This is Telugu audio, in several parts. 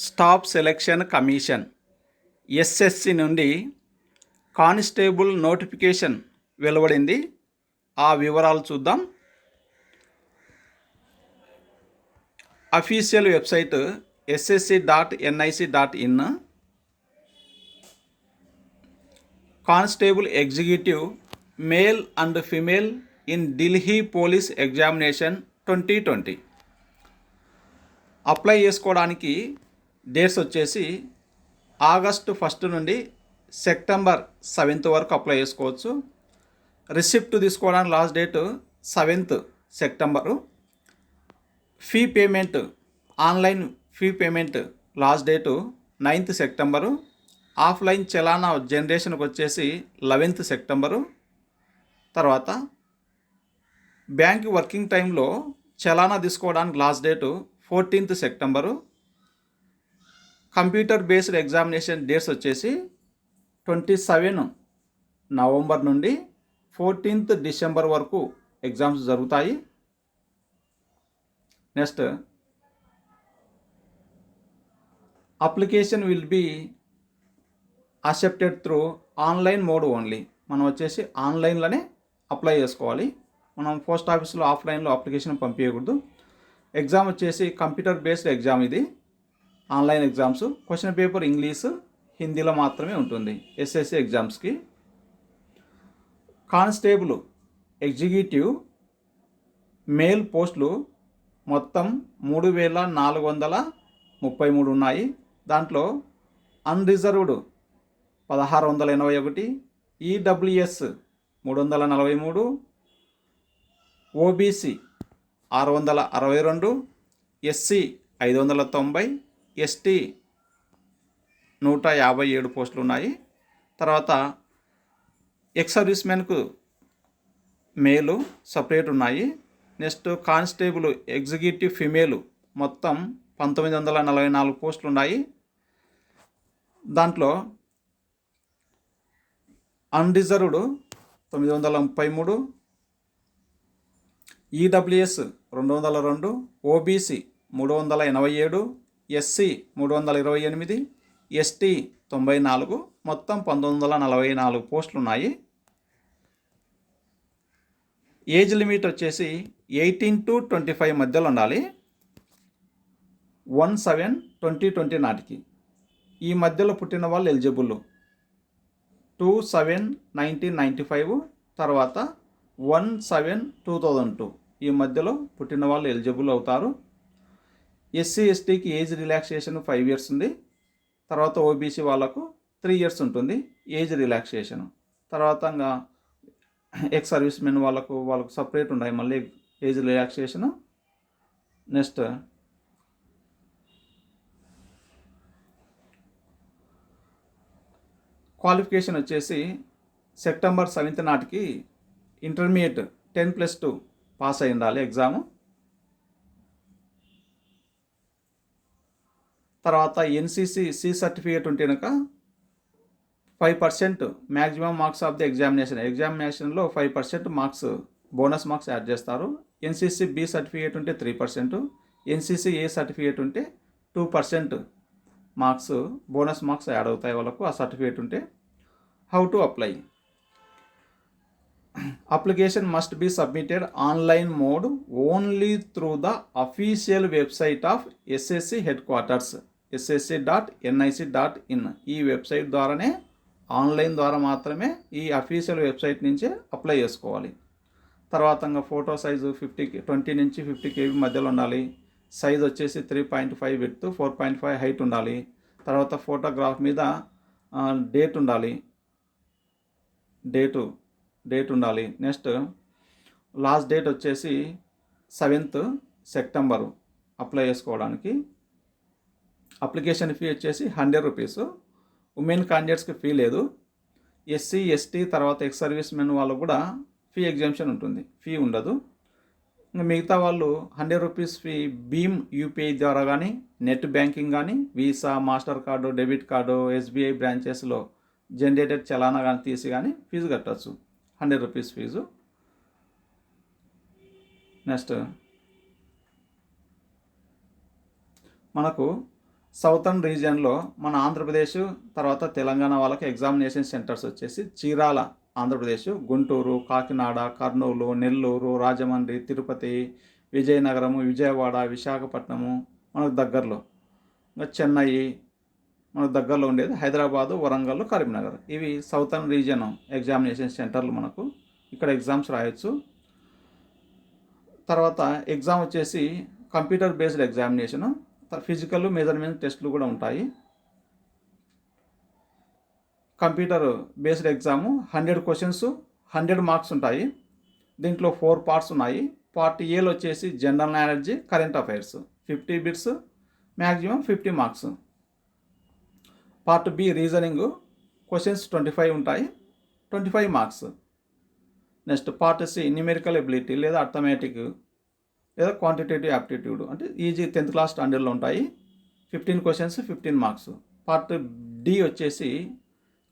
స్టాఫ్ సెలక్షన్ కమిషన్ ఎస్ఎస్సి నుండి కానిస్టేబుల్ నోటిఫికేషన్ వెలువడింది. ఆ వివరాలు చూద్దాం. Official website ssc.nic.in. Constable executive male and female in Delhi police examination 2020. Apply చేసుకోవడానికి డేట్స్ వచ్చేసి ఆగస్టు 1 నుండి సెప్టెంబర్ 7 వరకు అప్లై చేసుకోవచ్చు. రిసిప్ట్ తీసుకోవడానికి last date 7 September. Fee payment, online fee payment last date 9 September. Offline చలానా జనరేషన్కి వచ్చేసి 11 సెప్టెంబరు. తర్వాత బ్యాంక్ వర్కింగ్ టైంలో చలానా తీసుకోవడానికి last date 14 September. Computer based examination dates వచ్చేసి 27 నవంబర్ నుండి 14 డిసెంబర్ వరకు ఎగ్జామ్స్ జరుగుతాయి. Next, application will be accepted through online mode only. మనం వచ్చేసి ఆన్లైన్లోనే అప్లై చేసుకోవాలి. మనం పోస్ట్ ఆఫీస్లో ఆఫ్లైన్లో అప్లికేషన్ పంపించకూడదు. ఎగ్జామ్ వచ్చేసి కంప్యూటర్ బేస్డ్ ఎగ్జామ్, ఇది online exams. Question paper English, హిందీలో మాత్రమే ఉంటుంది ఎస్ఎస్సి ఎగ్జామ్స్కి. కానిస్టేబుల్ ఎగ్జిక్యూటివ్ మేల్ పోస్టులు మొత్తం 3433 ఉన్నాయి. దాంట్లో unreserved 1681, EWS 343, OBC 662, SC 590, ST 157 పోస్టులు ఉన్నాయి. తర్వాత ఎక్స్ సర్వీస్మెన్కు మేలు సపరేట్ ఉన్నాయి. నెక్స్ట్, కానిస్టేబుల్ ఎగ్జిక్యూటివ్ ఫిమేలు మొత్తం 1944 పోస్టులు ఉన్నాయి. దాంట్లో unreserved 933, EWS 202, OBC 387, SC 328, ST 94, మొత్తం 1944 పోస్టులు ఉన్నాయి. ఏజ్ లిమిట్ వచ్చేసి 18 to 25 మధ్యలో ఉండాలి. 1/7/2020 నాటికి ఈ మధ్యలో పుట్టిన వాళ్ళు ఎలిజిబుల్. 2/7/1995 తర్వాత 1/7/2002 ఈ మధ్యలో పుట్టిన వాళ్ళు ఎలిజిబుల్ అవుతారు. ఎస్సీ ఎస్టీకి ఏజ్ రిలాక్సేషన్ 5 years ఉంది. తర్వాత ఓబీసీ వాళ్ళకు 3 years ఉంటుంది ఏజ్ రిలాక్సేషన్. తర్వాత ఇంకా ఎక్స్ సర్వీస్ మెన్ వాళ్ళకు సపరేట్ ఉన్నాయి మళ్ళీ ఏజ్ రిలాక్సేషన్. నెక్స్ట్, క్వాలిఫికేషన్ వచ్చేసి సెప్టెంబర్ 7 నాటికి ఇంటర్మీడియట్ 10+2 పాస్ అయి ఉండాలి ఎగ్జాము. తర్వాత ఎన్సీసీ సి సర్టిఫికేట్ ఉంటే కనుక 5% మ్యాక్సిమం మార్క్స్ ఆఫ్ ది ఎగ్జామినేషన్లో 5% మార్క్స్ బోనస్ మార్క్స్ యాడ్ చేస్తారు. ఎన్సీసీ బి సర్టిఫికేట్ ఉంటే 3%, ఎన్సీసీ ఏ సర్టిఫికేట్ ఉంటే 2% మార్క్స్ బోనస్ మార్క్స్ యాడ్ అవుతాయి వాళ్ళకు ఆ సర్టిఫికేట్ ఉంటే. How to apply? Application must be submitted online mode only through the official website of SSC head quarters ssc.nic.in. ఈ వెబ్సైట్ ద్వారానే, ఆన్లైన్ ద్వారా మాత్రమే ఈ అఫీషియల్ వెబ్సైట్ నుంచే అప్లై చేసుకోవాలి. తర్వాత ఫోటో సైజు 20 నుంచి 50 KB మధ్యలో ఉండాలి. సైజ్ వచ్చేసి 3.5 విడ్త్, 4.5 హైట్ ఉండాలి. తర్వాత ఫోటోగ్రాఫ్ మీద డేట్ ఉండాలి. డేట్ ఉండాలి. నెక్స్ట్, లాస్ట్ డేట్ వచ్చేసి 7 సెప్టెంబరు అప్లై చేసుకోవడానికి. అప్లికేషన్ ఫీ వచ్చేసి 100 రూపీస్. ఉమెన్ క్యాండిడేట్స్కి ఫీ లేదు. ఎస్సీ ఎస్టీ తర్వాత ఎక్స్ సర్వీస్ మెన్ వాళ్ళకు కూడా ఫీ ఎగ్జామ్షన్ ఉంటుంది, ఫీ ఉండదు. ఇంకా మిగతా వాళ్ళు 100 రూపీస్ ఫీ భీమ్ యూపీఐ ద్వారా కానీ, నెట్ బ్యాంకింగ్ కానీ, Visa, master card, debit card, SBI బ్రాంచెస్లో జనరేటెడ్ చలానా కానీ తీసి కానీ ఫీజు కట్టచ్చు. 100 రూపీస్ ఫీజు. నెక్స్ట్ మనకు సౌతర్న్ రీజియన్లో మన ఆంధ్రప్రదేశ్ తర్వాత తెలంగాణ వాళ్ళకి ఎగ్జామినేషన్ సెంటర్స్ వచ్చేసి చీరాల ఆంధ్రప్రదేశ్, గుంటూరు, కాకినాడ, కర్నూలు, నెల్లూరు, రాజమండ్రి, తిరుపతి, విజయనగరము, విజయవాడ, విశాఖపట్నము మనకు దగ్గరలో, ఇంకా చెన్నై మనకు దగ్గరలో ఉండేది హైదరాబాదు, వరంగల్, కరీంనగర్. ఇవి సౌతర్న్ రీజియన్ ఎగ్జామినేషన్ సెంటర్లు. మనకు ఇక్కడ ఎగ్జామ్స్ రాయొచ్చు. తర్వాత ఎగ్జామ్ వచ్చేసి computer based examination, physical measurement టెస్టులు కూడా ఉంటాయి. Computer based exam 100 questions 100 marks ఉంటాయి. దీంట్లో 4 పార్ట్స్ ఉన్నాయి. పార్ట్ ఏలో వచ్చేసి general knowledge, current affairs 50 bits, maximum 50 marks. Part B reasoning, questions 25 ఉంటాయి, 25 marks. Next part C numerical ability లేదా అర్థమెటిక్ లేదా క్వాంటిటేటివ్ యాప్టిట్యూడ్, అంటే ఈజీ 10th క్లాస్ స్టాండర్డ్లో ఉంటాయి, 15 క్వశ్చన్స్ 15 మార్క్స్. పార్ట్ డి వచ్చేసి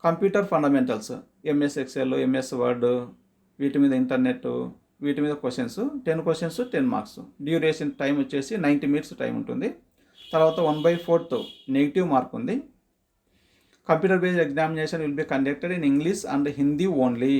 computer fundamentals, MS Excel, MS Word, వీటి మీద ఇంటర్నెట్, వీటి మీద questions 10 questions 10 marks. Duration time వచ్చేసి 90 మినిట్స్ టైం ఉంటుంది. తర్వాత 1/4 నెగిటివ్ మార్క్ ఉంది. Computer based examination will be conducted in English and Hindi only.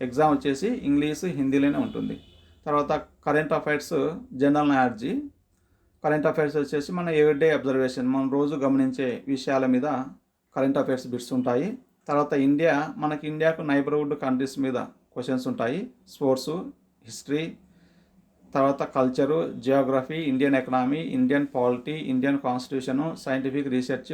Exam వచ్చేసి ఇంగ్లీష్, హిందీలోనే ఉంటుంది. తర్వాత current affairs, general knowledge. Current affairs వచ్చేసి మన ఎవ్రీడే అబ్జర్వేషన్, మనం రోజు గమనించే విషయాల మీద కరెంట్ అఫైర్స్ బిట్స్ ఉంటాయి. తర్వాత మనకి ఇండియాకు నైబర్హుడ్ కంట్రీస్ మీద క్వశ్చన్స్ ఉంటాయి. స్పోర్ట్స్, హిస్టరీ, తర్వాత culture, geography, Indian economy, Indian polity, Indian constitution, scientific research,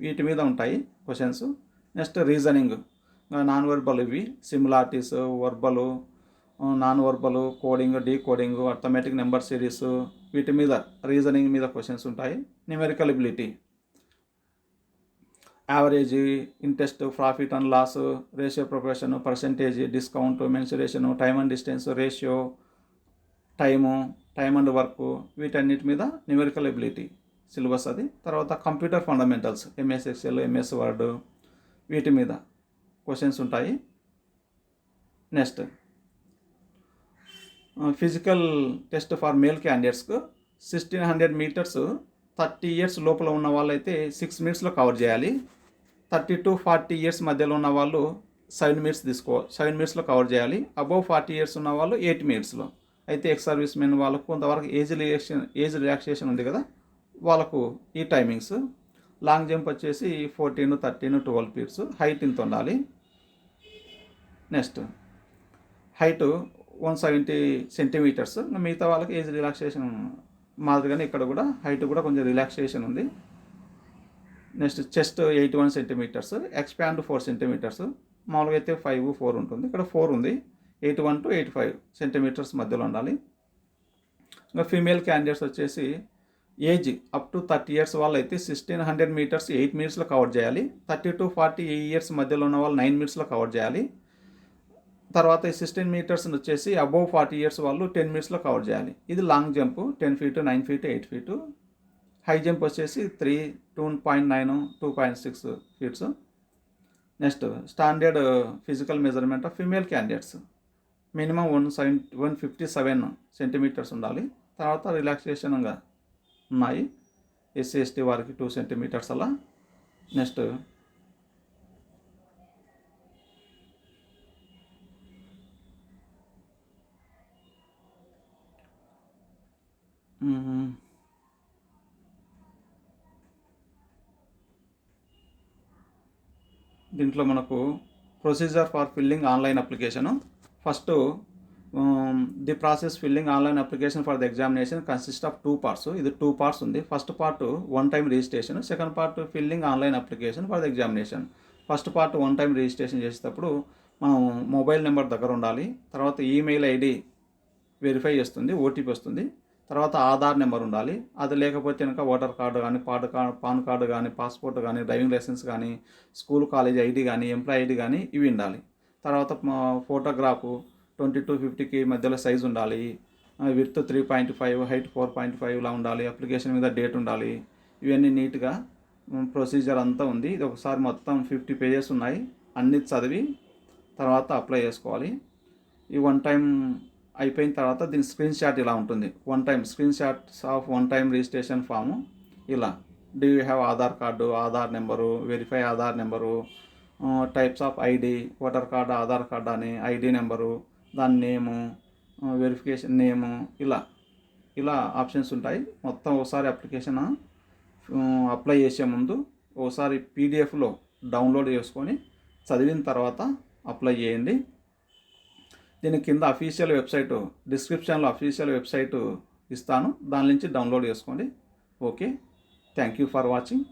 వీటి మీద ఉంటాయి questions. Next reasoning, non verbal, ఇవి similarities, verbal, non verbal, coding, decoding, arithmetic, number series, వీటి మీద రీజనింగ్ మీద క్వశ్చన్స్ ఉంటాయి. Numerical ability, average, interest, profit and loss, ratio proportion, percentage, discount, mensuration, time and distance, ratio, time and work, వీటన్నిటి మీద న్యూమెరికల్ ఎబిలిటీ సిలబస్ అది. తర్వాత computer fundamentals, MS Excel, MS Word, వీటి మీద క్వశ్చన్స్ ఉంటాయి. Next physical test for male క్యాండిడేట్స్కు 1600 మీటర్స్ 30 ఇయర్స్ లోపల ఉన్న వాళ్ళైతే 6 మినిట్స్లో కవర్ చేయాలి. 30 to 40 ఇయర్స్ మధ్యలో ఉన్న వాళ్ళు 7 మినిట్స్లో కవర్ చేయాలి. అబోవ్ 40 ఇయర్స్ ఉన్న వాళ్ళు 8 మినిట్స్లో. అయితే ఎక్స్ సర్వీస్ మెన్ వాళ్ళకు కొంతవరకు ఏజ్ రిలాక్సేషన్ ఉంది కదా, వాళ్ళకు ఈ టైమింగ్స్. లాంగ్ జంప్ వచ్చేసి 14, 13, 12 ఫీట్స్. హైట్ ఇంత ఉండాలి. Next height 170 centimetres. మిగతా వాళ్ళకి ఏజ్ రిలాక్సేషన్ మాదిరిగానే ఇక్కడ కూడా హైట్ కూడా కొంచెం రిలాక్సేషన్ ఉంది. Next chest 81 centimetres, expand 4 centimetres. మామూలుగా అయితే 5, 4 ఉంటుంది, ఇక్కడ 4 ఉంది. 81 to 85 సెంటీమీటర్స్ మధ్యలో ఉండాలి. ఇంకా ఫీమేల్ క్యాండిడేట్స్ వచ్చేసి ఏజ్ అప్ టు 30 ఇయర్స్ వాళ్ళు అయితే 1600 మీటర్స్ 8 మినిట్స్లో కవర్ చేయాలి. 30 to 40 ఇయర్స్ మధ్యలో ఉన్న వాళ్ళు 9 మినిట్స్లో కవర్ చేయాలి. తర్వాత 16 మీటర్స్ వచ్చేసి అబోవ్ 40 ఇయర్స్ వాళ్ళు 10 మినిట్స్లో కవర్ చేయాలి. ఇది long jump 10 feet, 9 feet, 8 feet. High jump వచ్చేసి 3, 2.9, 2.6 feets. Next standard physical measurement of female candidates minimum 157 centimetres ఉండాలి. తర్వాత రిలాక్సేషన్గా ఉన్నాయి. ఎస్సీ ఎస్టీ వారికి 2 సెంటీమీటర్స్ అలా. నెక్స్ట్ దీంట్లో మనకు procedure for filling online application. First the process filling online application for the examination consist of 2 parts. ఇది 2 పార్ట్స్ ఉంది. First part 1 time registration, second part filling online application for the examination. First part 1 time registration చేసేటప్పుడు మనం మొబైల్ నెంబర్ దగ్గర ఉండాలి. తర్వాత ఈమెయిల్ ఐడి వెరిఫై చేస్తుంది, ఓటీపీ వస్తుంది. తర్వాత ఆధార్ నెంబర్ ఉండాలి. అది లేకపోతే కనుక ఓటర్ కార్డు కానీ, పాన్ కార్డు కానీ, పాస్పోర్ట్ కానీ, డ్రైవింగ్ లైసెన్స్ కానీ, స్కూల్ కాలేజ్ ఐడి కానీ, ఎంప్లాయ్ ఐడి కానీ, ఇవి ఉండాలి. తర్వాత ఫోటోగ్రాఫ్ 20 to 50 మధ్యలో సైజు ఉండాలి. విడ్త్ 3.5, హైట్ 4.5 ఇలా ఉండాలి. అప్లికేషన్ మీద డేట్ ఉండాలి. ఇవన్నీ నీట్గా ప్రొసీజర్ అంతా ఉంది. ఇది ఒకసారి మొత్తం 50 పేజెస్ ఉన్నాయి. అన్ని చదివి తర్వాత అప్లై చేసుకోవాలి. ఈ 1 టైం అయిపోయిన తర్వాత దీని స్క్రీన్ షాట్ ఇలా ఉంటుంది. 1 time screen shots of 1 time registration form ఇలా. Do you have Aadhaar card, Aadhaar number, verify Aadhaar number, types of ID, voter card, Aadhaar card అని ఐడి నెంబరు, దాని నేము, వెరిఫికేషన్ నేము, ఇలా ఆప్షన్స్ ఉంటాయి. మొత్తం ఒకసారి అప్లికేషన్ అప్లై చేసే ముందు ఒకసారి పీడిఎఫ్లో డౌన్లోడ్ చేసుకొని చదివిన తర్వాత అప్లై చేయండి. దీని కింద అఫీషియల్ వెబ్సైటు, డిస్క్రిప్షన్లో అఫీషియల్ వెబ్సైటు ఇస్తాను, దాని నుంచి డౌన్లోడ్ చేసుకోండి. Okay, thank you for watching.